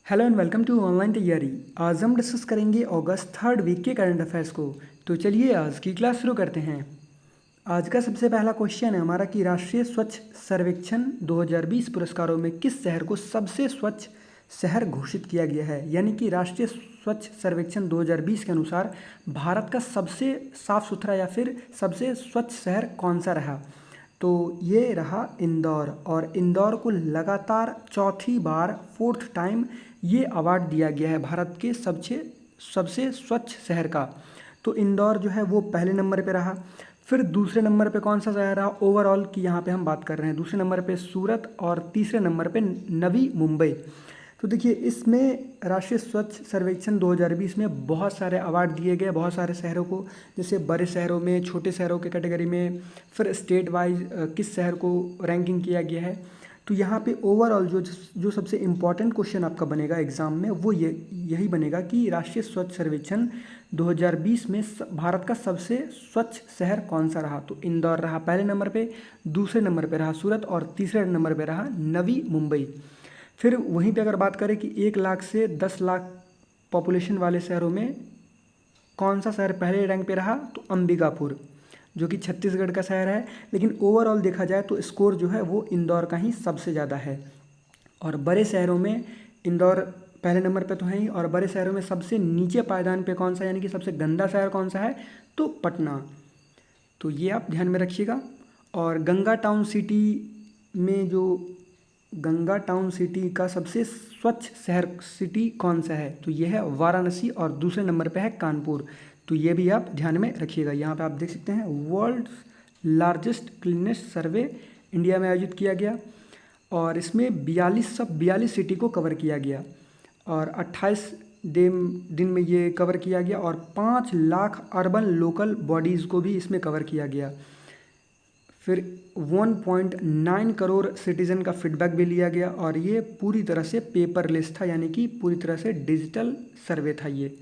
Hello and welcome to online Taiyari. आज हम discuss करेंगे अगस्त थर्ड वीक के करंट अफेयर्स को। तो चलिए आज की क्लास शुरू करते हैं। आज का सबसे पहला क्वेश्चन है हमारा कि राष्ट्रीय स्वच्छ सर्वेक्षण 2020 पुरस्कारों में किस शहर को सबसे स्वच्छ शहर घोषित किया गया है। यानी कि राष्ट्रीय स्वच्छ सर्वेक्षण 2020 के अनुसार भारत का सबसे साफ सुथरा या फिर सबसे स्वच्छ शहर कौन सा रहा। तो ये रहा इंदौर, और इंदौर को लगातार चौथी बार फोर्थ टाइम ये अवार्ड दिया गया है भारत के सबसे सबसे स्वच्छ शहर का। तो इंदौर जो है वो पहले नंबर पे रहा। फिर दूसरे नंबर पे कौन सा शहर रहा ओवरऑल की यहाँ पे हम बात कर रहे हैं। दूसरे नंबर पे सूरत और तीसरे नंबर पे नवी मुंबई। तो देखिए इसमें राष्ट्रीय स्वच्छ सर्वेक्षण 2020 में बहुत सारे अवार्ड दिए गए बहुत सारे शहरों को, जैसे बड़े शहरों में, छोटे शहरों के कैटेगरी में, फिर स्टेट वाइज किस शहर को रैंकिंग किया गया है। तो यहाँ पे ओवरऑल जो सबसे इम्पॉर्टेंट क्वेश्चन आपका बनेगा एग्जाम में वो यही बनेगा कि राष्ट्रीय स्वच्छ सर्वेक्षण 2020 में भारत का सबसे स्वच्छ शहर कौन सा रहा। तो इंदौर रहा पहले नंबर पे, दूसरे नंबर पे रहा सूरत और तीसरे नंबर पे रहा नवी मुंबई। फिर वहीं पे अगर बात करें कि 1 लाख से 10 लाख पॉपुलेशन वाले शहरों में कौन सा शहर पहले रैंक पे रहा, तो अंबिकापुर, जो कि छत्तीसगढ़ का शहर है। लेकिन ओवरऑल देखा जाए तो स्कोर जो है वो इंदौर का ही सबसे ज़्यादा है। और बड़े शहरों में इंदौर पहले नंबर पे तो है ही, और बड़े शहरों में सबसे नीचे पायदान पे कौन सा, यानी कि सबसे गंदा शहर कौन सा है, तो पटना। तो ये आप ध्यान में रखिएगा। और गंगा टाउन सिटी का सबसे स्वच्छ शहर सिटी कौन सा है, तो ये है वाराणसी, और दूसरे नंबर पे है कानपुर। तो ये भी आप ध्यान में रखिएगा। यहाँ पे आप देख सकते हैं world largest cleanest survey India में आयोजित किया गया, और इसमें 42 सिटी को कवर किया गया, और 28 दिन में ये कवर किया गया, और 5 लाख अर्बन लोकल बॉडीज़ को भी इसमें कवर किया गया। फिर 1.9 करोड़ सिटीज़न का फीडबैक भी लिया गया, और ये पूरी तरह से पेपरलेस था, यानी कि पूरी तरह से डिजिटल सर्वे था ये।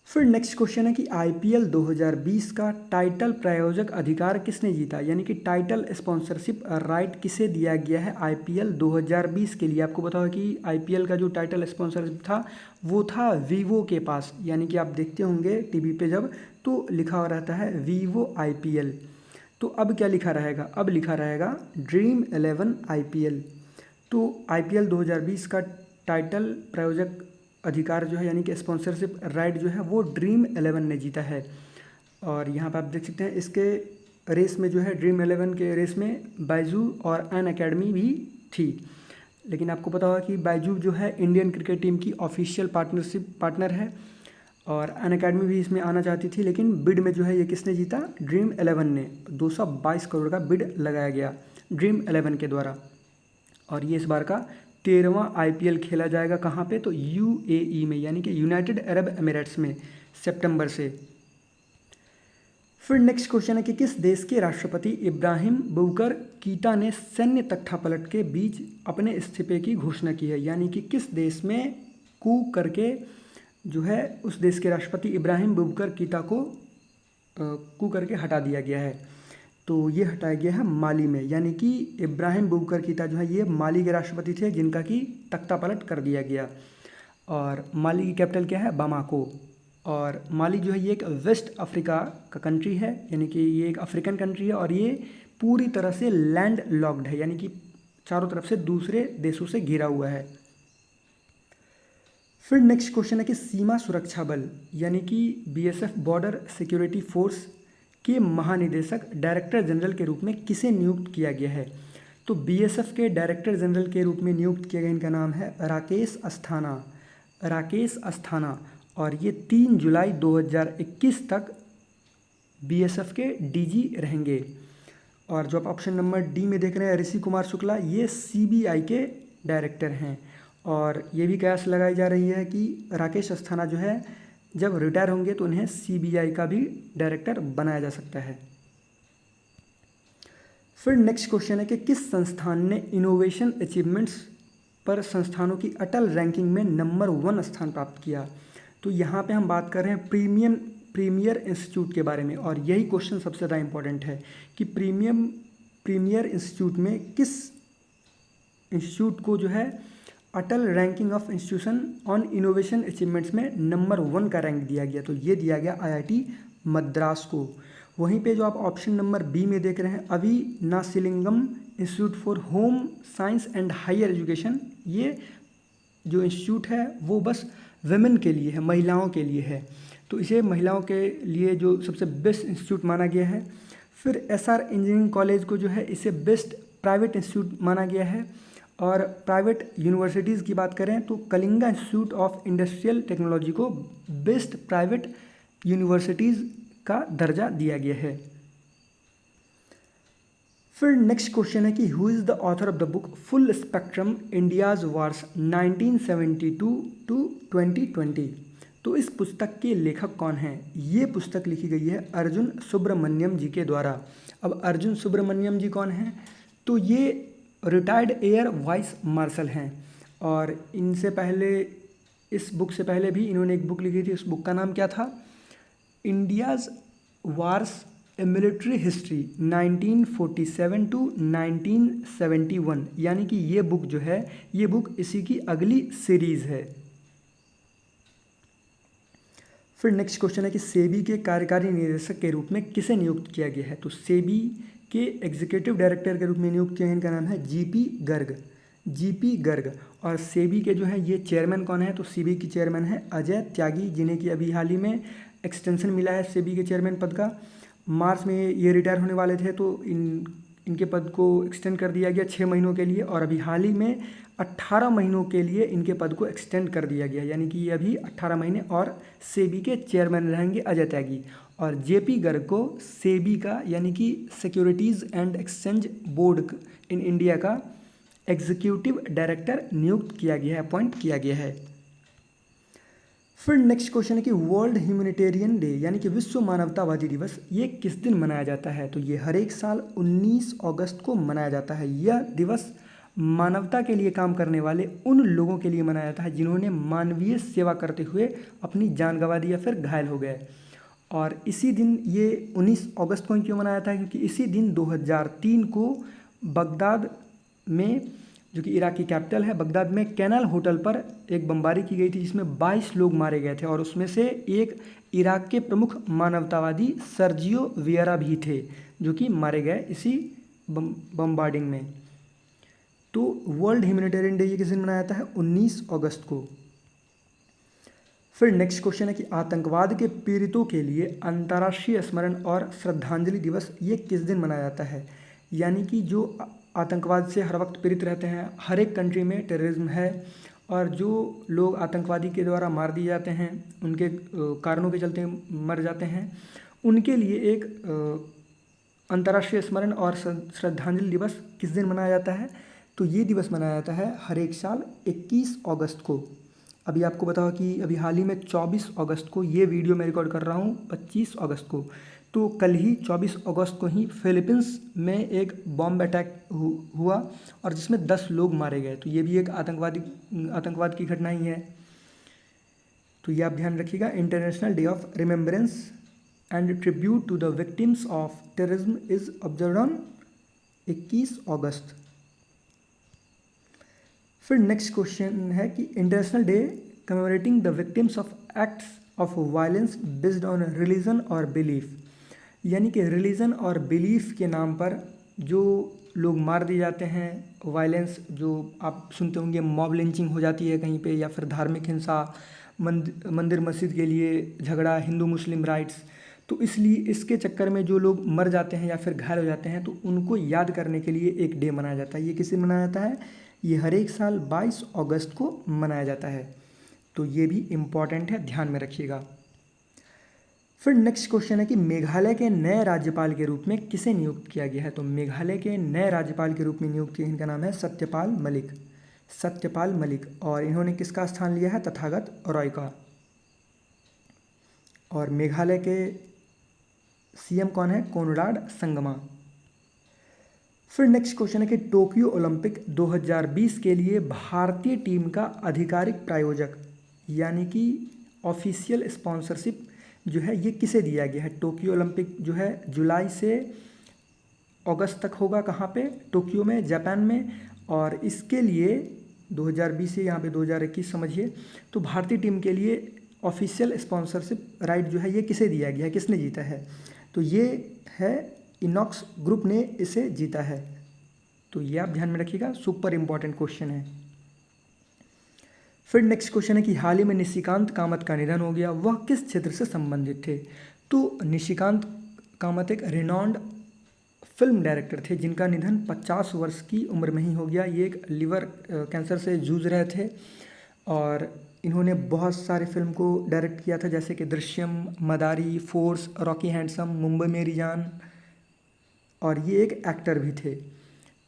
फिर नेक्स्ट क्वेश्चन है कि आईपीएल 2020 का टाइटल प्रायोजक अधिकार किसने जीता, यानी कि टाइटल स्पॉन्सरशिप राइट किसे दिया गया है आईपीएल 2020 के लिए। आपको पता होगा कि आईपीएल का जो टाइटल स्पॉन्सरशिप था वो था वीवो के पास, यानी कि आप देखते होंगे टीवी पे जब तो लिखा हुआ रहता है वीवो आईपीएल। तो अब क्या लिखा रहेगा, अब लिखा रहेगा ड्रीम 11 आईपीएल। तो आईपीएल 2020 का टाइटल प्रायोजक अधिकार जो है, यानी कि स्पॉन्सरशिप राइट जो है वो ड्रीम 11 ने जीता है। और यहाँ पर आप देख सकते हैं इसके रेस में जो है ड्रीम 11 के रेस में बायजू और अन अकेडमी भी थी। लेकिन आपको पता होगा कि बायजू जो है इंडियन क्रिकेट टीम की ऑफिशियल पार्टनर है, और अन अकेडमी भी इसमें आना चाहती थी, लेकिन बिड में जो है ये किसने जीता, ड्रीम 11 ने। 222 करोड़ का बिड लगाया गया ड्रीम 11 के द्वारा। और ये इस बार का 13वां आईपीएल खेला जाएगा कहाँ पे, तो यूएई में, यानी कि यूनाइटेड अरब एमिरेट्स में, सितंबर से। फिर नेक्स्ट क्वेश्चन है कि किस देश के राष्ट्रपति इब्राहिम बुबकर कीता ने सैन्य तख्तापलट के बीच अपने इस्तीफे की घोषणा की है, यानी कि किस देश में कू करके जो है उस देश के राष्ट्रपति इब्राहिम बुबकर कीता को कू करके हटा दिया गया है। तो ये हटाया गया है माली में, यानी कि इब्राहिम बुबकर कीता जो है ये माली के राष्ट्रपति थे जिनका कि तख्तापलट कर दिया गया। और माली की कैपिटल क्या है, बामाको। और माली जो है ये एक वेस्ट अफ्रीका का कंट्री है, यानी कि ये एक अफ्रीकन कंट्री है, और ये पूरी तरह से लैंड लॉक्ड है, यानी कि चारों तरफ से दूसरे देशों से घिरा हुआ है। फिर नेक्स्ट क्वेश्चन है कि सीमा सुरक्षा बल, यानी कि बीएसएफ बॉर्डर सिक्योरिटी फोर्स के महानिदेशक डायरेक्टर जनरल के रूप में किसे नियुक्त किया गया है। तो बीएसएफ के डायरेक्टर जनरल के रूप में नियुक्त किया गया इनका नाम है राकेश अस्थाना। और ये 3 जुलाई 2021 तक बीएसएफ के डीजी रहेंगे। और जो आप ऑप्शन नंबर डी में देख रहे हैं ऋषि कुमार शुक्ला, ये सीबीआई के डायरेक्टर हैं। और ये भी कयास लगाई जा रही है कि राकेश अस्थाना जो है जब रिटायर होंगे तो उन्हें सीबीआई का भी डायरेक्टर बनाया जा सकता है। फिर नेक्स्ट क्वेश्चन है कि किस संस्थान ने इनोवेशन अचीवमेंट्स पर संस्थानों की अटल रैंकिंग में नंबर 1 स्थान प्राप्त किया। तो यहाँ पे हम बात कर रहे हैं प्रीमियर इंस्टीट्यूट के बारे में, और यही क्वेश्चन सबसे ज़्यादा इंपॉर्टेंट है कि प्रीमियर इंस्टीट्यूट में किस इंस्टीट्यूट को जो है Atal ranking of institution on innovation achievements में नंबर 1 का रैंक दिया गया, तो ये दिया गया आईआईटी मद्रास को। वहीं पे जो आप ऑप्शन नंबर बी में देख रहे हैं, Avinashilingam institute for home science and higher education, ये जो इंस्टीट्यूट है वो बस वेमेन के लिए है, महिलाओं के लिए है, तो इसे महिलाओं के लिए जो सबसे बेस्ट इंस्टीट्यूट माना गया है। फिर एसआर इंजीनियरिंग कॉलेज को जो है इसे बेस्ट प्राइवेट इंस्टीट्यूट माना गया है। और प्राइवेट यूनिवर्सिटीज़ की बात करें तो Kalinga institute of industrial technology को बेस्ट प्राइवेट यूनिवर्सिटीज़ का दर्जा दिया गया है। फिर नेक्स्ट क्वेश्चन है कि who is the author of the book full spectrum India's wars 1972 to 2020। तो इस पुस्तक के लेखक कौन हैं? ये पुस्तक लिखी गई है अर्जुन सुब्रमण्यम जी के द्वारा। अब अर्जुन सुब्रमण्यम जी कौन हैं? तो ये रिटायर्ड एयर वाइस मार्शल हैं, और इनसे पहले, इस बुक से पहले भी इन्होंने एक बुक लिखी थी। उस बुक का नाम क्या था? India's wars a military history 1947 to 1971, यानी कि ये बुक जो है, ये बुक इसी की अगली सीरीज़ है। फिर नेक्स्ट क्वेश्चन है कि सेबी के कार्यकारी निदेशक के रूप में किसे नियुक्त किया गया है? तो सेबी के एग्जीक्यूटिव डायरेक्टर के रूप में नियुक्त किया है, इनका नाम है जीपी गर्ग, जीपी गर्ग। और सेबी के जो है ये चेयरमैन कौन है? तो सेबी की चेयरमैन है अजय त्यागी, जिन्हें कि अभी हाल ही में एक्सटेंशन मिला है सेबी के चेयरमैन पद का। मार्च में ये रिटायर होने वाले थे, तो इनके पद को एक्सटेंड कर दिया गया 6 महीनों के लिए, और अभी हाल ही में 18 महीनों के लिए इनके पद को एक्सटेंड कर दिया गया, यानी कि ये अभी 18 महीने और सेबी के चेयरमैन रहेंगे अजय त्यागी। और जेपी गर्ग को सेबी का, यानी कि securities and exchange board in India का एग्जीक्यूटिव डायरेक्टर नियुक्त किया गया है, अपॉइंट किया गया है। फिर नेक्स्ट क्वेश्चन है कि वर्ल्ड ह्यूमैनिटेरियन डे, यानी कि विश्व मानवतावादी दिवस, ये किस दिन मनाया जाता है? तो ये हर एक साल 19 अगस्त को मनाया जाता है। यह दिवस मानवता के लिए काम करने वाले उन लोगों के लिए मनाया जाता है जिन्होंने मानवीय सेवा करते हुए अपनी जान गंवा दी या फिर घायल हो गए। और इसी दिन, ये 19 अगस्त को क्यों मनाया जाता है? क्योंकि इसी दिन 2003 को बगदाद में, जो कि इराक की कैपिटल है, बगदाद में कैनल होटल पर एक बमबारी की गई थी, जिसमें 22 लोग मारे गए थे, और उसमें से एक इराक के प्रमुख मानवतावादी सर्जियो वियरा भी थे, जो कि मारे गए इसी बमबार्डिंग में। तो वर्ल्ड ह्यूमैनिटेरियन डे ये किस दिन मनाया जाता है? 19 अगस्त को। फिर नेक्स्ट क्वेश्चन है कि आतंकवाद के पीड़ितों के लिए अंतर्राष्ट्रीय स्मरण और श्रद्धांजलि दिवस ये किस दिन मनाया जाता है? यानी कि जो आतंकवाद से हर वक्त पीड़ित रहते हैं, हर एक कंट्री में टेररिज्म है, और जो लोग आतंकवादी के द्वारा मार दिए जाते हैं, उनके कारणों के चलते मर जाते हैं, उनके लिए एक अंतर्राष्ट्रीय स्मरण और श्रद्धांजलि दिवस किस दिन मनाया जाता है? तो ये दिवस मनाया जाता है हर एक साल 21 अगस्त को। अभी आपको बताओ कि अभी हाल ही में 24 अगस्त को, ये वीडियो मैं रिकॉर्ड कर रहा हूँ 25 अगस्त को, तो कल ही 24 अगस्त को ही फिलीपींस में एक बॉम्ब अटैक हुआ, और जिसमें 10 लोग मारे गए। तो ये भी एक आतंकवाद की घटना ही है, तो ये आप ध्यान रखिएगा। International day of remembrance and tribute to the victims of terrorism is observed on 21 August. फिर नेक्स्ट क्वेश्चन है कि international day commemorating the victims of acts of violence based on religion और बिलीफ, यानी कि रिलीजन और belief के नाम पर जो लोग मार दिए जाते हैं, वायलेंस जो आप सुनते होंगे, मॉब लिंचिंग हो जाती है कहीं पे, या फिर धार्मिक हिंसा, मंदिर मस्जिद के लिए झगड़ा, हिंदू मुस्लिम राइट्स, तो इसलिए इसके चक्कर में जो लोग मर जाते हैं या फिर घायल हो जाते हैं, तो उनको याद करने के लिए एक डे मनाया जाता है। ये किसे मनाया जाता है? ये हर एक साल 22 अगस्त को मनाया जाता है, तो ये भी इम्पॉर्टेंट है, ध्यान में रखिएगा। फिर नेक्स्ट क्वेश्चन है कि मेघालय के नए राज्यपाल के रूप में किसे नियुक्त किया गया है? तो मेघालय के नए राज्यपाल के रूप में नियुक्त किया, इनका नाम है सत्यपाल मलिक, सत्यपाल मलिक। और इन्होंने किसका स्थान लिया है? तथागत रॉय का। और मेघालय के सीएम कौन है? कोनराड संगमा। फिर नेक्स्ट क्वेश्चन है कि टोक्यो ओलंपिक 2020 के लिए भारतीय टीम का आधिकारिक प्रायोजक, यानी कि ऑफिशियल स्पॉन्सरशिप जो है, ये किसे दिया गया है? टोक्यो ओलंपिक जो है जुलाई से अगस्त तक होगा, कहाँ पे? टोक्यो में, जापान में। और इसके लिए 2020 से यहाँ पे 2021 समझिए। तो भारतीय टीम के लिए ऑफिशियल स्पॉन्सरशिप राइट जो है ये किसे दिया गया है, किसने जीता है? तो ये है इनॉक्स ग्रुप ने इसे जीता है। तो ये आप ध्यान में रखिएगा, सुपर इम्पॉर्टेंट क्वेश्चन है। फिर नेक्स्ट क्वेश्चन है कि हाल ही में निशिकांत कामत का निधन हो गया, वह किस क्षेत्र से संबंधित थे? तो निशिकांत कामत एक रिनॉन्ड फिल्म डायरेक्टर थे जिनका निधन 50 वर्ष की उम्र में ही हो गया। ये एक लिवर कैंसर से जूझ रहे थे और इन्होंने बहुत सारे फिल्म को डायरेक्ट किया था, जैसे कि दृश्यम, मदारी, फोर्स, रॉकी हैंडसम, मुंबई मेरी जान, और ये एक एक्टर भी थे।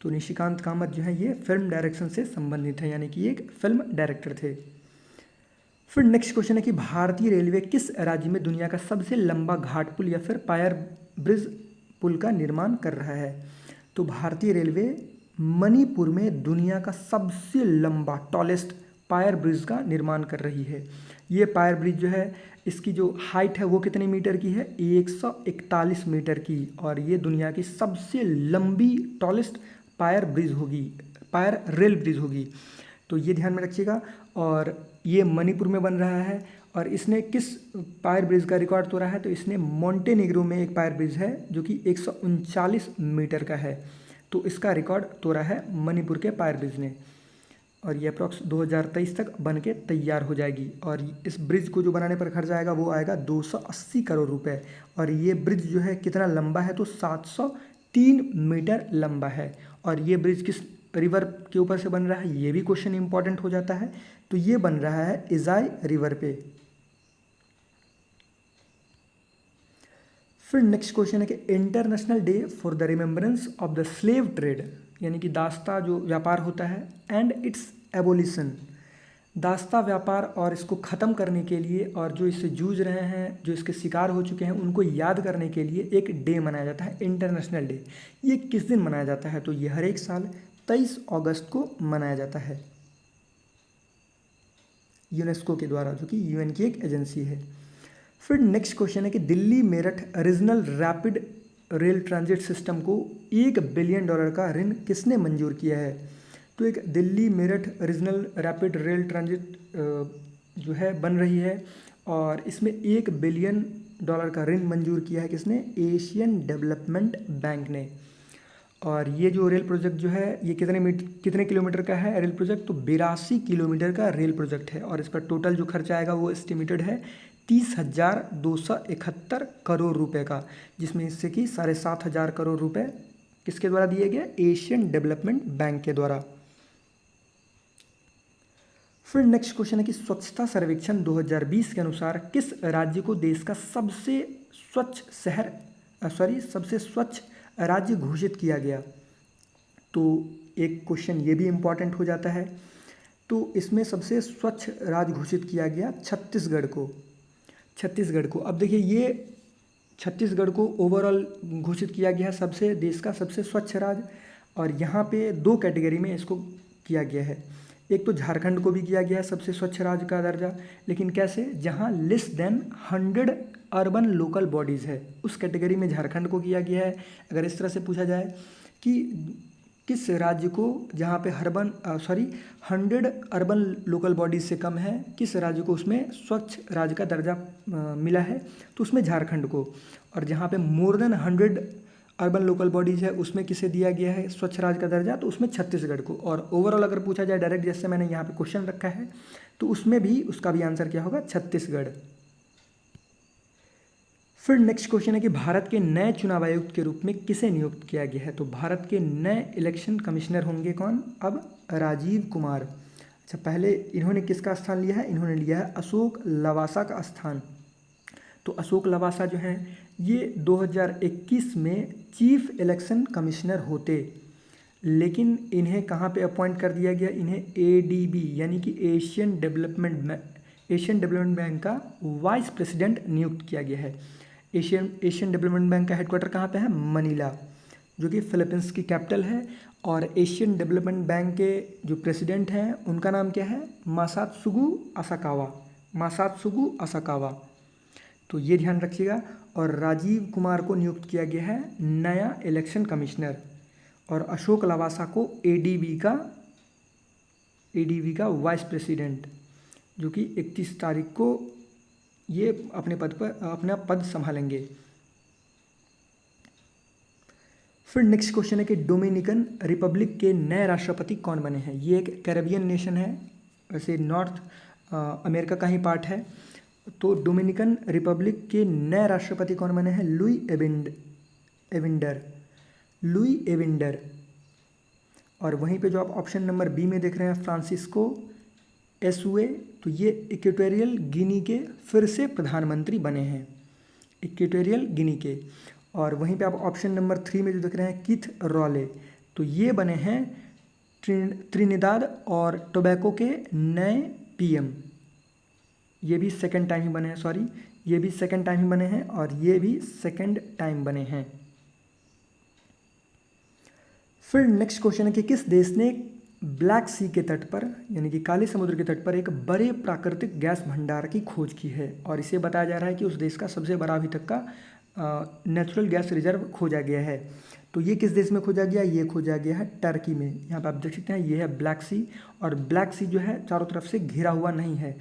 तो निशिकांत कामत जो है ये फिल्म डायरेक्शन से संबंधित है, यानी कि ये एक फिल्म डायरेक्टर थे। फिर नेक्स्ट क्वेश्चन है कि भारतीय रेलवे किस राज्य में दुनिया का सबसे लंबा घाट पुल या फिर पायर ब्रिज पुल का निर्माण कर रहा है? तो भारतीय रेलवे मणिपुर में दुनिया का सबसे लंबा टॉलेस्ट पायर ब्रिज का निर्माण कर रही है। ये पायर ब्रिज जो है इसकी जो हाइट है वो कितने मीटर की है? 141 मीटर की, और ये दुनिया की सबसे लंबी टॉलेस्ट पायर ब्रिज होगी, पायर रेल ब्रिज होगी। तो ये ध्यान में रखिएगा। और ये मणिपुर में बन रहा है। और इसने किस पायर ब्रिज का रिकॉर्ड तोड़ा है? तो इसने मोंटेनेग्रो में एक पायर ब्रिज है जो कि 139 मीटर का है। तो इसका रिकॉर्ड तोड़ा है मणिपुर के पायर ब्रिज ने, और ये अप्रॉक्स 2023 तक बन के तैयार हो जाएगी। और इस ब्रिज को जो बनाने पर खर्च आएगा वो आएगा 280 करोड़ रुपए। और ये ब्रिज जो है कितना लंबा है? तो 703 मीटर लंबा है। और ये ब्रिज किस रिवर के ऊपर से बन रहा है, ये भी क्वेश्चन इंपॉर्टेंट हो जाता है। तो ये बन रहा है इजाई रिवर पे। फिर नेक्स्ट क्वेश्चन है कि international day for the remembrance of the slave trade, यानी कि दास्ता जो व्यापार होता है, एंड इट्स एबोलिशन, दास्ता व्यापार और इसको ख़त्म करने के लिए, और जो इससे जूझ रहे हैं, जो इसके शिकार हो चुके हैं, उनको याद करने के लिए एक डे मनाया जाता है, इंटरनेशनल डे। ये किस दिन मनाया जाता है? तो ये हर एक साल 23 अगस्त को मनाया जाता है यूनेस्को के द्वारा, जो कि यूएन की एक एजेंसी है। फिर नेक्स्ट क्वेश्चन है कि Delhi Meerut regional rapid rail transit system को $1 बिलियन का ऋण किसने मंजूर किया है? तो एक Delhi Meerut regional rapid rail transit जो है बन रही है, और इसमें $1 बिलियन का ऋण मंजूर किया है किसने? एशियन डेवलपमेंट बैंक ने। और ये जो रेल प्रोजेक्ट जो है ये कितने किलोमीटर का है रेल प्रोजेक्ट? तो 82 किलोमीटर का रेल प्रोजेक्ट है, और इस पर टोटल जो खर्चा आएगा वो एस्टिमेटेड है 30,271 करोड़ रुपए का, जिसमें इससे कि 7,500 करोड़ रुपए किसके द्वारा दिए गए? एशियन डेवलपमेंट बैंक के द्वारा। फिर नेक्स्ट क्वेश्चन है कि स्वच्छता सर्वेक्षण 2020 के अनुसार किस राज्य को देश का सबसे स्वच्छ राज्य घोषित किया गया? तो एक क्वेश्चन ये भी इम्पॉर्टेंट हो जाता है। तो इसमें सबसे स्वच्छ राज्य घोषित किया गया छत्तीसगढ़ को। अब देखिए ये छत्तीसगढ़ को ओवरऑल घोषित किया गया है देश का सबसे स्वच्छ राज्य, और यहाँ पे 2 कैटेगरी में इसको किया गया है। एक तो झारखंड को भी किया गया है सबसे स्वच्छ राज्य का दर्जा, लेकिन कैसे? जहाँ less than 100 urban local bodies है, उस कैटेगरी में झारखंड को किया गया है। अगर इस तरह से पूछा जाए कि किस राज्य को जहाँ पे 100 अर्बन लोकल बॉडीज़ से कम है, किस राज्य को उसमें स्वच्छ राज्य का दर्जा मिला है? तो उसमें झारखंड को। और जहाँ पे more than 100 urban local bodies है उसमें किसे दिया गया है स्वच्छ राज्य का दर्जा? तो उसमें छत्तीसगढ़ को। और ओवरऑल अगर पूछा जाए डायरेक्ट, जैसे मैंने यहाँ पे क्वेश्चन रखा है, तो उसमें भी उसका भी आंसर क्या होगा? छत्तीसगढ़। फिर नेक्स्ट क्वेश्चन है कि भारत के नए चुनाव आयुक्त के रूप में किसे नियुक्त किया गया है? तो भारत के नए इलेक्शन कमिश्नर होंगे कौन? अब राजीव कुमार। अच्छा, पहले इन्होंने किसका स्थान लिया है? इन्होंने लिया है अशोक लवासा का स्थान। तो अशोक लवासा जो हैं ये 2021 में चीफ इलेक्शन कमिश्नर होते, लेकिन इन्हें कहाँ पे अपॉइंट कर दिया गया? इन्हें ADB यानी कि एशियन डेवलपमेंट बैंक का वाइस प्रेसिडेंट नियुक्त किया गया है। एशियन डेवलपमेंट बैंक का हेडक्वार्टर कहाँ पे है? मनीला, जो कि फिलीपींस की कैपिटल है। और एशियन डेवलपमेंट बैंक के जो प्रेसिडेंट हैं उनका नाम क्या है? Masatsugu Asakawa. तो ये ध्यान रखिएगा। और राजीव कुमार को नियुक्त किया गया है नया इलेक्शन कमिश्नर, और अशोक लवासा को ADB का एडीबी का वाइस प्रेसिडेंट, जो कि 31 तारीख को ये अपना पद संभालेंगे। फिर नेक्स्ट क्वेश्चन है कि डोमिनिकन रिपब्लिक के नए राष्ट्रपति कौन बने हैं। ये एक कैरेबियन नेशन है, वैसे नॉर्थ अमेरिका का ही पार्ट है। तो डोमिनिकन रिपब्लिक के नए राष्ट्रपति कौन बने हैं? लुई एविंडर। और वहीं पे जो आप ऑप्शन नंबर बी में देख रहे हैं फ्रांसिस्को एसुए, तो ये इक्वेटोरियल गिनी के फिर से प्रधानमंत्री बने हैं, इक्वेटोरियल गिनी के। और वहीं पे आप ऑप्शन नंबर 3 में जो देख रहे हैं कीथ रॉले, तो ये बने हैं त्रिनिदाद और टोबैको के नए पीएम। ये भी सेकंड टाइम ही बने हैं, ये भी सेकंड टाइम ही बने हैं और ये भी सेकंड टाइम बने हैं। फिर नेक्स्ट क्वेश्चन है कि किस देश ने ब्लैक सी के तट पर यानी कि काले समुद्र के तट पर एक बड़े प्राकृतिक गैस भंडार की खोज की है, और इसे बताया जा रहा है कि उस देश का सबसे बड़ा अभी तक का नेचुरल गैस रिजर्व खोजा गया है। तो ये किस देश में खोजा गया? ये खोजा गया है टर्की में। यहाँ पर आप देख सकते हैं ये है ब्लैक सी, और ब्लैक सी जो है चारों तरफ से घिरा हुआ नहीं है,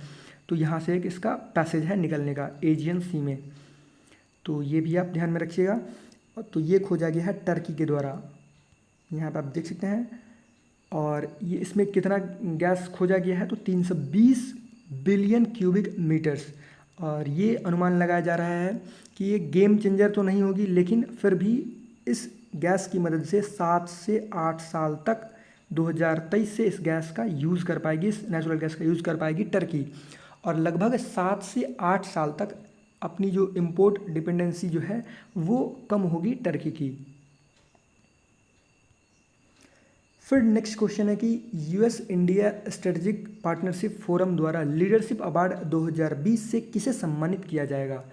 तो यहाँ से एक इसका पैसेज है निकलने का एजियन सी में, तो ये भी आप ध्यान में रखिएगा। तो ये खोजा गया है टर्की के द्वारा, यहाँ पर आप देख सकते हैं। और ये इसमें कितना गैस खोजा गया है? तो 320 बिलियन क्यूबिक मीटर्स। और ये अनुमान लगाया जा रहा है कि ये गेम चेंजर तो नहीं होगी, लेकिन फिर भी इस गैस की मदद से 7 से 8 साल तक 2023 से इस गैस का यूज़ कर पाएगी, इस नेचुरल गैस का यूज़ कर पाएगी टर्की। और लगभग 7 से 8 साल तक अपनी जो इम्पोर्ट डिपेंडेंसी जो है वो कम होगी टर्की की। फिर नेक्स्ट क्वेश्चन है कि US India strategic partnership forum द्वारा लीडरशिप अवार्ड 2020 से किसे सम्मानित किया जाएगा?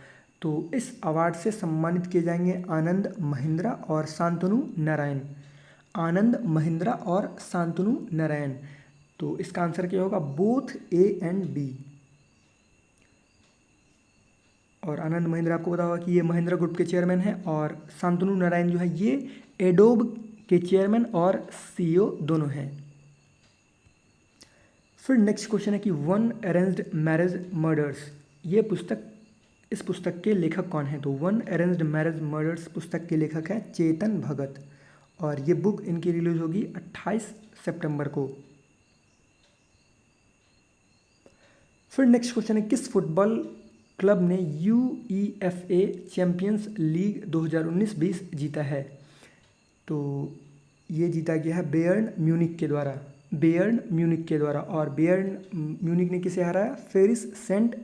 तो इस अवार्ड से सम्मानित किए जाएंगे आनंद महिंद्रा और शांतनु नारायण। आनंद महिंद्रा और शांतनु नारायण। तो इसका आंसर क्या होगा? Both A and B. और आनंद महिंद्रा आपको पता होगा कि ये महिंद्रा ग्रुप के चेयरमैन हैं, और शांतनु नारायण जो है ये एडोब के चेयरमैन और सीईओ दोनों हैं। फिर नेक्स्ट क्वेश्चन है कि वन अरेंज्ड मैरिज मर्डर्स, ये पुस्तक, इस पुस्तक के लेखक कौन है? तो वन अरेंज्ड मैरिज मर्डर्स पुस्तक के लेखक है चेतन भगत, और ये बुक इनकी रिलीज होगी 28 सितंबर को। फिर नेक्स्ट क्वेश्चन है किस फुटबॉल क्लब ने UEFA चैंपियंस लीग 2019-20 जीता है? तो ये जीता गया है बेयर्न म्यूनिख के द्वारा, और बेयर्न म्यूनिख ने किसे हराया? पेरिस सेंट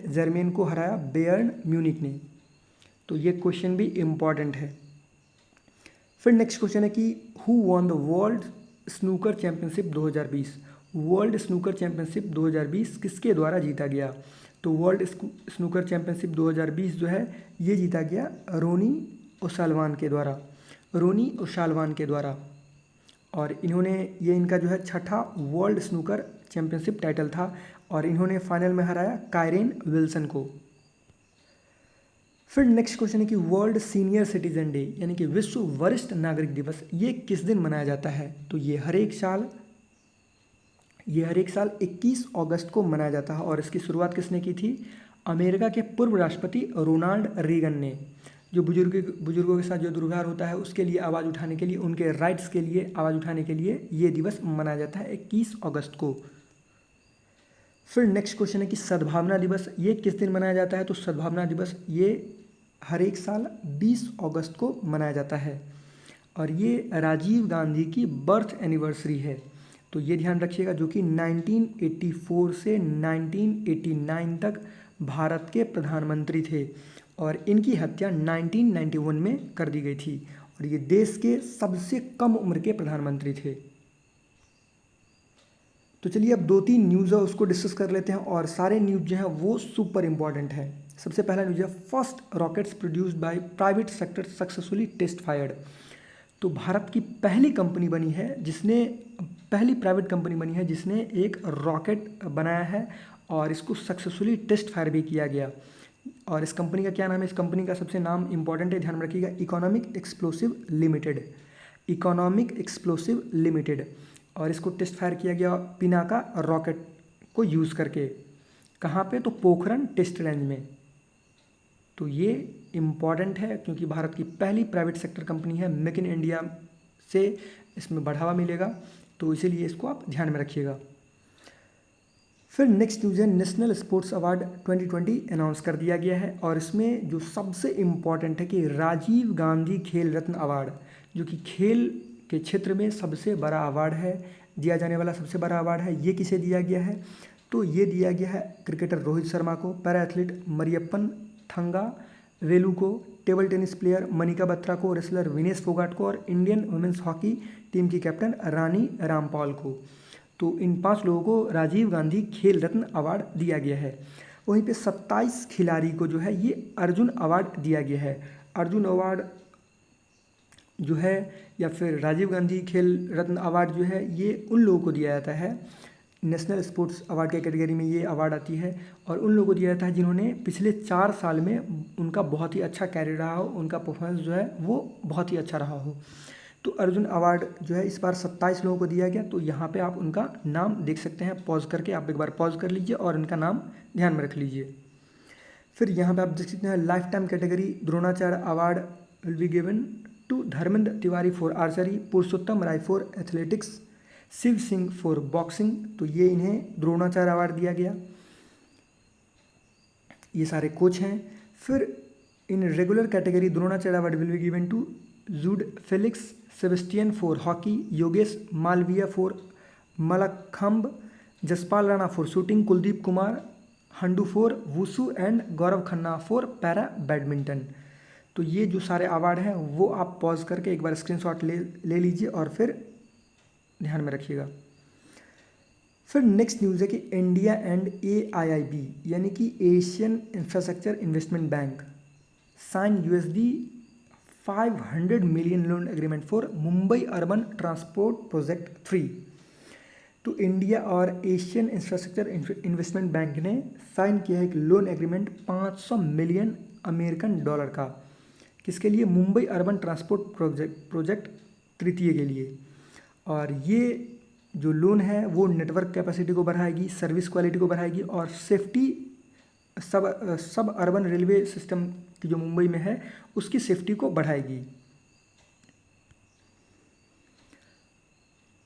जर्मेन को हराया बेयर्न म्यूनिख ने। तो ये क्वेश्चन भी इम्पॉर्टेंट है। फिर नेक्स्ट क्वेश्चन है कि who won the world snooker championship 2020? World snooker championship 2020 किसके द्वारा जीता गया? तो वर्ल्ड स्नूकर चैंपियनशिप 2020 जो है ये जीता गया रोनी ओसाल्वान के द्वारा। और इन्होंने, ये इनका जो है छठा वर्ल्ड स्नूकर चैंपियनशिप टाइटल था, और इन्होंने फाइनल में हराया कायरेन विल्सन को। फिर नेक्स्ट क्वेश्चन है कि वर्ल्ड सीनियर सिटीजन डे यानी कि विश्व वरिष्ठ नागरिक दिवस ये किस दिन मनाया जाता है? तो ये हर एक साल 21 अगस्त को मनाया जाता है, और इसकी शुरुआत किसने की थी? अमेरिका के पूर्व राष्ट्रपति रोनाल्ड रीगन ने, जो बुजुर्गों के साथ जो दुर्व्यवहार होता है उसके लिए आवाज़ उठाने के लिए, उनके राइट्स के लिए आवाज़ उठाने के लिए ये दिवस मनाया जाता है 21 अगस्त को। फिर नेक्स्ट क्वेश्चन है कि सद्भावना दिवस ये किस दिन मनाया जाता है? तो सद्भावना दिवस ये हर एक साल 20 अगस्त को मनाया जाता है, और ये राजीव गांधी की बर्थ एनिवर्सरी है, तो ये ध्यान रखिएगा, जो कि 1984 से 1989 तक भारत के प्रधानमंत्री थे, और इनकी हत्या 1991 में कर दी गई थी, और ये देश के सबसे कम उम्र के प्रधानमंत्री थे। तो चलिए अब 2-3 न्यूज़ है उसको डिस्कस कर लेते हैं, और सारे न्यूज़ जो हैं वो सुपर इंपॉर्टेंट है। सबसे पहला न्यूज़ है first rockets produced by private sector successfully test fired. तो भारत की पहली प्राइवेट कंपनी बनी है जिसने एक रॉकेट बनाया है, और इसको सक्सेसफुली टेस्ट फायर भी किया गया। और इस कंपनी का क्या नाम है? इस कंपनी का सबसे नाम इंपॉर्टेंट है, ध्यान में रखिएगा, इकोनॉमिक एक्सप्लोसिव लिमिटेड। और इसको टेस्ट फायर किया गया पिनाका रॉकेट को यूज़ करके। कहाँ पे? तो पोखरण टेस्ट रेंज में। तो ये इम्पॉर्टेंट है क्योंकि भारत की पहली प्राइवेट सेक्टर कंपनी है, मेक इन इंडिया से इसमें बढ़ावा मिलेगा, तो इसीलिए इसको आप ध्यान में रखिएगा। फिर नेक्स्ट न्यूज़ है, नेशनल स्पोर्ट्स अवार्ड 2020 अनाउंस कर दिया गया है और इसमें जो सबसे इम्पॉर्टेंट है कि राजीव गांधी खेल रत्न अवार्ड, जो कि खेल के क्षेत्र में सबसे बड़ा अवार्ड है, दिया जाने वाला सबसे बड़ा अवार्ड है, ये किसे दिया गया है? तो ये दिया गया है क्रिकेटर रोहित शर्मा को, पैरा एथलीट मरियप्पन थंगा वेलू को, table tennis player Manika Batra को, रेसलर विनेश फोगाट को और इंडियन वुमेन्स हॉकी टीम की कैप्टन रानी रामपाल को। तो इन 5 लोगों को राजीव गांधी खेल रत्न अवार्ड दिया गया है। वहीं पे 27 खिलाड़ी को जो है ये अर्जुन अवार्ड दिया गया है। अर्जुन अवार्ड जो है या फिर राजीव गांधी खेल रत्न अवार्ड जो है ये उन लोगों को दिया जाता है, नेशनल स्पोर्ट्स अवार्ड के कैटेगरी में ये अवार्ड आती है, और उन लोगों को दिया जाता है जिन्होंने पिछले 4 साल में उनका बहुत ही अच्छा कैरियर रहा हो, उनका परफॉर्मेंस जो है वो बहुत ही अच्छा रहा हो। तो अर्जुन अवार्ड जो है इस बार 27 लोगों को दिया गया। तो यहाँ पे आप उनका नाम देख सकते हैं, पॉज करके आप एक बार पॉज कर लीजिए और इनका नाम ध्यान में रख लीजिए। फिर यहाँ पे आप देख सकते हैं lifetime category Dronacharya award will be given to Dharmendra Tiwari for archery, Purushottam Rai for athletics, Shiv Singh for boxing. तो ये इन्हें द्रोणाचार्य अवार्ड दिया गया। ये सारे कोच हैं। फिर in regular category Dronacharya award will be given to Jude Felix, Sebastian for hockey, Yogesh Malviya for mallakhamb, Jaspal Rana for shooting, Kuldeep Kumar Handoo for wushu and Gaurav Khanna for para badminton. तो ये जो सारे अवार्ड हैं वो आप पॉज करके एक बार स्क्रीनशॉट ले लीजिए और फिर ध्यान में रखिएगा। फिर नेक्स्ट न्यूज़ है कि इंडिया एंड AIIB यानी कि Asian infrastructure investment bank sign $500 million loan agreement for Mumbai urban transport project 3। तो इंडिया और एशियन इंफ्रास्ट्रक्चर इन्वेस्टमेंट बैंक ने साइन किया है एक loan agreement $500 million American dollar का, किसके लिए? मुंबई अर्बन ट्रांसपोर्ट प्रोजेक्ट तृतीय के लिए। और ये जो लोन है वो नेटवर्क कैपेसिटी को बढ़ाएगी, सर्विस क्वालिटी को बढ़ाएगी और सेफ्टी सब अर्बन रेलवे सिस्टम की जो मुंबई में है उसकी सेफ्टी को बढ़ाएगी।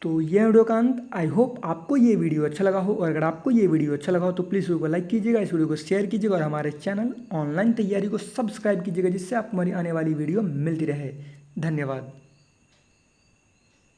तो ये वीडियो का अंत। आई होप आपको ये वीडियो अच्छा लगा हो, और अगर आपको ये वीडियो अच्छा लगा हो तो प्लीज़ वीडियो को लाइक कीजिएगा, इस वीडियो को शेयर कीजिएगा और हमारे चैनल ऑनलाइन तैयारी को सब्सक्राइब कीजिएगा, जिससे आपको हमारी आने वाली वीडियो मिलती रहे। धन्यवाद।